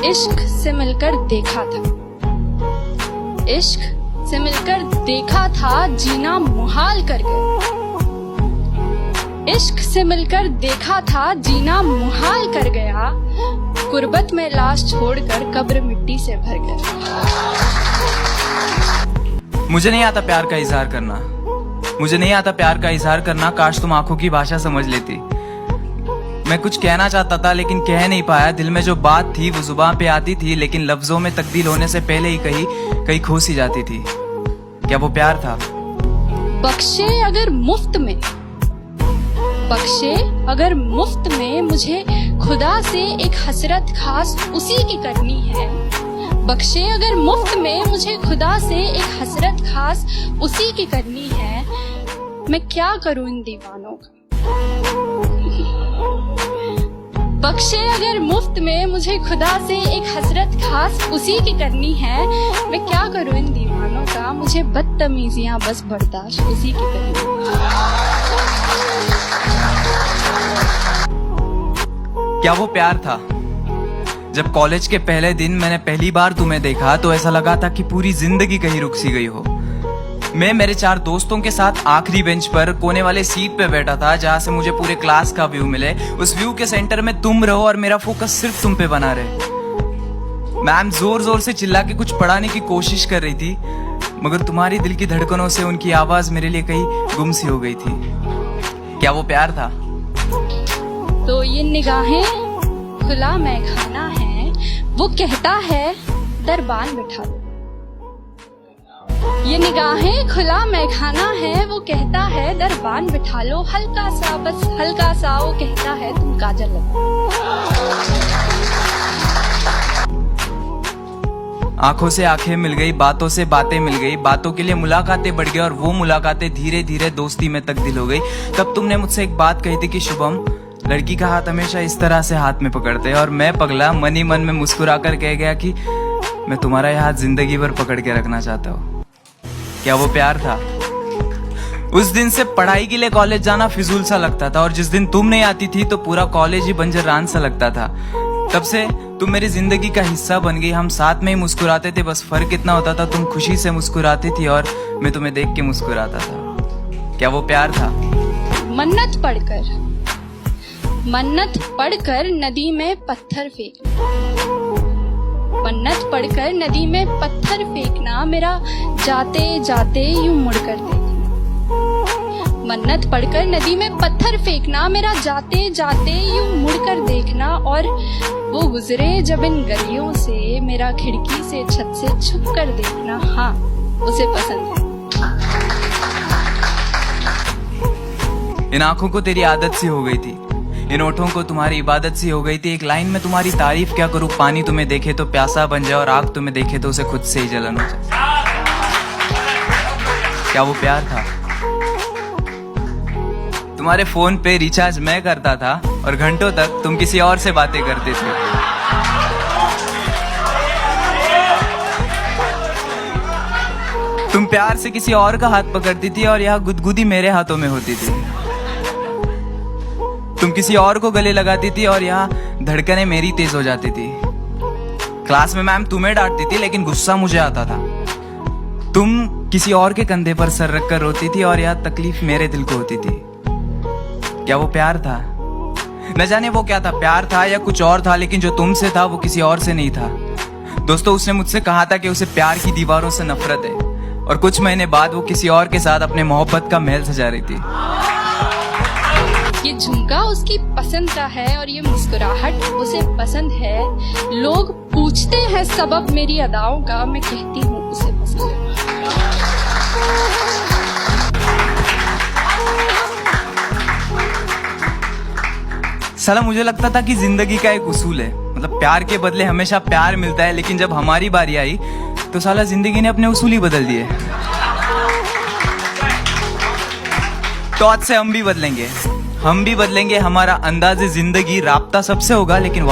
इश्क से मिलकर देखा था, इश्क से मिलकर देखा था, जीना मुहाल कर गया। इश्क से मिलकर देखा था, जीना मुहाल कर गया। गुर्बत में लाश छोड़कर कब्र मिट्टी से भर गया। मुझे नहीं आता प्यार का इजहार करना, मुझे नहीं आता प्यार का इजहार करना। काश तुम आंखों की भाषा समझ लेती। मैं कुछ कहना चाहता था लेकिन कह नहीं पाया। दिल में जो बात थी वो जुबान पे आती थी, लेकिन लफ्जों में तब्दील होने से पहले ही कहीं खो सी जाती थी। क्या वो प्यार था? बख्शे अगर मुफ्त में, बख्शे अगर मुफ्त में मुझे खुदा से एक हसरत खास उसी की करनी है। बख्शे अगर मुफ्त में मुझे खुदा से एक हसरत खास उसी की करनी है। मैं क्या करूं इन दीवानों का? बख्शे अगर मुफ्त में मुझे खुदा से एक हसरत खास उसी की करनी है। मैं क्या करूं इन दीवानों का? मुझे बदतमीजियां बस बर्दाश्त उसी की करनी है। क्या वो प्यार था? जब कॉलेज के पहले दिन मैंने पहली बार तुम्हें देखा तो ऐसा लगा था कि पूरी जिंदगी कहीं रुक सी गई हो। मैं मेरे 4 दोस्तों के साथ आखिरी बेंच पर कोने वाले सीट पे बैठा था, जहां से मुझे पूरे क्लास का व्यू मिले। उस व्यू के सेंटर में तुम रहो और मेरा फोकस सिर्फ तुम पे बना रहे। मैम जोर जोर से चिल्ला के कुछ पढ़ाने की कोशिश कर रही थी, मगर तुम्हारी दिल की धड़कनों से उनकी आवाज मेरे लिए कहीं गुम सी हो गई थी। क्या वो प्यार था? तो ये निगाहें खुला मैखाना है, वो कहता है दरबान बिठा लो। ये निगाहें खुला मैखाना है, वो कहता है दरबान बिठा लो। हल्का सा, बस हल्का सा वो कहता है तुम काजल लगाओ। आंखों से आंखें मिल गई, बातों से बातें मिल गई, बातों के लिए मुलाकातें बढ़ गई और वो मुलाकातें धीरे धीरे दोस्ती में तब्दील हो गई। तब तुमने मुझसे एक बात कही थी कि शुभम, लड़की का हाथ हमेशा इस तरह से हाथ में पकड़ते हैं। और मैं पगला मन ही मन में मुस्कुरा कर कह गया कि मैं तुम्हारा यह हाथ जिंदगी भर पकड़ के रखना चाहता हूँ। क्या वो प्यार था? उस दिन से पढ़ाई के लिए कॉलेज जाना फिजूल सा लगता था, और जिस दिन तुम नहीं आती थी तो पूरा कॉलेज ही बंजर रान सा लगता था। तब से तुम मेरी जिंदगी का हिस्सा बन गई। हम साथ में ही मुस्कुराते थे, बस फर्क इतना होता था तुम खुशी से मुस्कुराती थी और मैं तुम्हें देख के मुस्कुराता था। क्या वो प्यार था? मन्नत पढ़कर नदी में पत्थर फेंकना, मन्नत पढ़कर नदी में पत्थर फेंकना, मेरा जाते जाते यूं मुड़कर देखना। मन्नत पढ़कर नदी में पत्थर फेंकना, मेरा जाते जाते यूं मुड़कर देखना। और वो गुजरे जब इन गलियों से, मेरा खिड़की से छत से छुप कर देखना। हाँ, उसे पसंद है। इन आंखों को तेरी आदत सी हो गई थी, इन ओठों को तुम्हारी इबादत सी हो गई थी। एक लाइन में तुम्हारी तारीफ क्या करूं, पानी तुम्हें देखे तो प्यासा बन जाए और आग तुम्हें देखे तो उसे खुद से ही जलन हो जाए। क्या वो प्यार था? तुम्हारे फोन पे रिचार्ज मैं करता था और घंटों तक तुम किसी और से बातें करते थे। तुम प्यार से किसी और का हाथ पकड़ती थी और यह गुदगुदी मेरे हाथों में होती थी। तुम किसी और को गले लगाती थी और यहाँ धड़कनें मेरी तेज हो जाती थी। क्लास में मैम तुम्हें डांटती थी लेकिन गुस्सा मुझे आता था। तुम किसी और के कंधे पर सर रखकर रोती थी और यह तकलीफ मेरे दिल को होती थी। क्या वो प्यार था? न जाने वो क्या था, प्यार था या कुछ और था, लेकिन जो तुमसे था वो किसी और से नहीं था। दोस्तों, उसने मुझसे कहा था कि उसे प्यार की दीवारों से नफरत है, और कुछ महीने बाद वो किसी और के साथ अपने मोहब्बत का महल सजा रही थी। ये झुमका उसकी पसंद का है और ये मुस्कुराहट उसे पसंद है। लोग पूछते हैं सबब मेरी अदाओं का, मैं कहती हूँ उसे पसंद है। साला मुझे लगता था कि जिंदगी का एक उसूल है, मतलब प्यार के बदले हमेशा प्यार मिलता है, लेकिन जब हमारी बारी आई तो साला जिंदगी ने अपने उसूल ही बदल दिए। तो आज से हम भी बदलेंगे, हमारा अंदाज़े जिंदगी राब्ता सबसे होगा, लेकिन